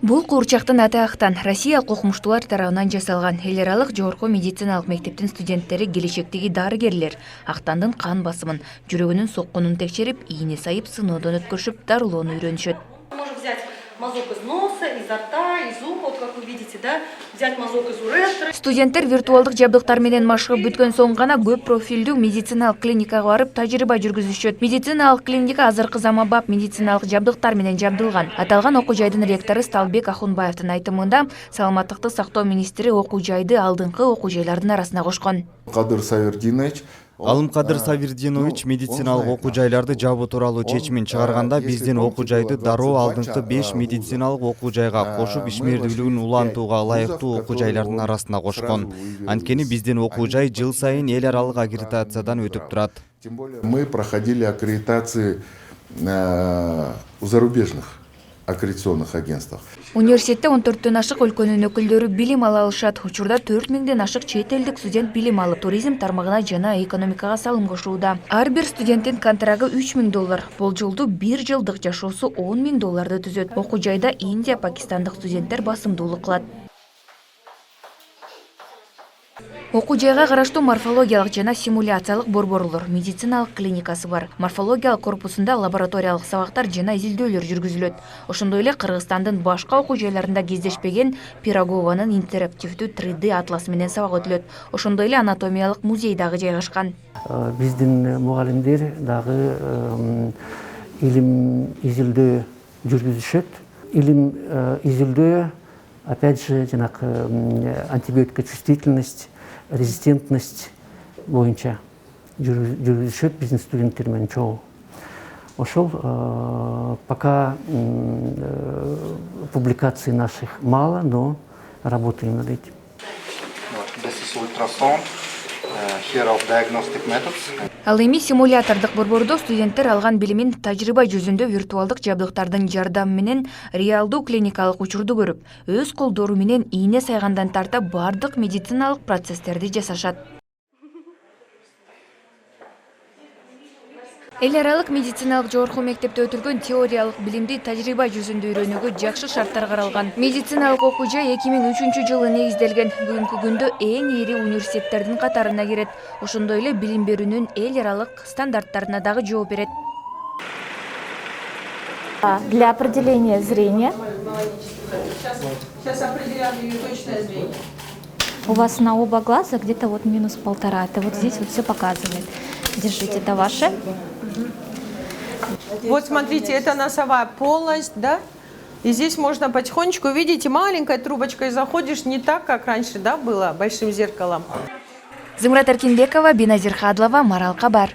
Бул куурчактын аты Актан Россиялык окумуштуулар тарабынан жасалган эл аралык жогорку медициналык мектептин студенттери келечектеги дарыгерлер Актандын кан басымын, жүрөгүнүн соккунун текшерип, ийне сайып сыноодон өткөрүшүп, дарылоону үйрөнүшөт. Можно взять мазок из носа, изо рта, из уха, вот как вы видите, да? Взять мазок из уретры. Студенттер виртуалдык жабдыктар менен машыгып бүткөн соң гана көп профилдүү медициналык клиникага барып тажрыйба жүргүзүшөт. Медициналык клиника азыркы заманбап медициналык жабдыктар менен жабдылган. Аталган окуу жайдын ректору Сталбек Ахунбаевдин айтымында, саламаттыкты сактоо министри окуу жайды алдыңкы окуу жайлардын арасына кошкон. Алымкадыр Савирдинович медициналык окуу жайларды жабуу тууралуу чечимин чыгарганда биздин окуу жайды дароо алдыңкы 5 медициналык окуу жайга кошуп ишмердүүлүгүн улантууга ылайыктуу окуу жайлардын арасына кошкон. Анткени биздин окуу жай жыл сайын эл аралык аккредитациядан өтүп турат. Тем более мы проходили аккредитации у зарубежных аккредитационных агентств. Университетте 14-төн ашык өлкөнүн өкүлдөрү билим ала алышат. Учурда 4000ден ашык чет элдик студент билим алып, туризм тармагына жана экономикага салым кошууда. Ар бир студенттин контрагы $3000. Болжолдуу 1 жылдык жашоосу $10.000 түзөт. Окуу жайда Индия, Пакистандык студенттер басымдуулук кылат. Окуу жайга караштуу морфологиялык жана симуляциялык борборлор, медициналык клиникасы бар. Морфологиялык корпусунда лабораториялык сабактар жана изилдөөлөр жүргүзүлөт. Ошондой эле Кыргызстандын башка окуу жайларында кездешпеген Пирогованын интерактивдүү 3D атласы менен сабак өтүлөт. Ошондой эле анатомиялык музей дагы жайгашкан. Биздин мугалимдер дагы илим изилдөө жүргүзүшөт. Илим изилдөө, опять же, антибиотикочувствительность, резистентность боюнча жүргүзүшөт биздин студенттер менен чогуу. Ошол пока публикаций наших мало, но работаем над этим. Ал эми симулятордук борбордо студенттер алган билимин тажрыйба жүзүндө виртуалдык жабдыктардын жардамы менен реалдуу клиникалык учурду көрүп, өз колдору менен ийне сайгандан тарта бардык медициналык процесстерди жасашат. Эл аралык медициналык жогорку мектепте өтүлгөн теориялык билимди тажрыйба жүзүндө үйрөнүүгө жакшы шарттар каралган. Медициналык окуу жай 2003-жылы негизделген. Бүгүнкү күндө эң ири университеттердин катарына кирет. Ошондой эле билим берүүнүн эл аралык стандарттарына дагы жооп берет. Для определения зрения. Сейчас определяю точное зрение. У вас на оба глаза где-то вот -1,5. Это вот здесь вот все показывает. Держите, это ваше. Вот смотрите, это носовая полость, да? И здесь можно потихонечку, видите, маленькой трубочкой заходишь, не так, как раньше, да, было, большим зеркалом. Зымрат Эркинбекова, Биназир Хадлова, Марал Кабар.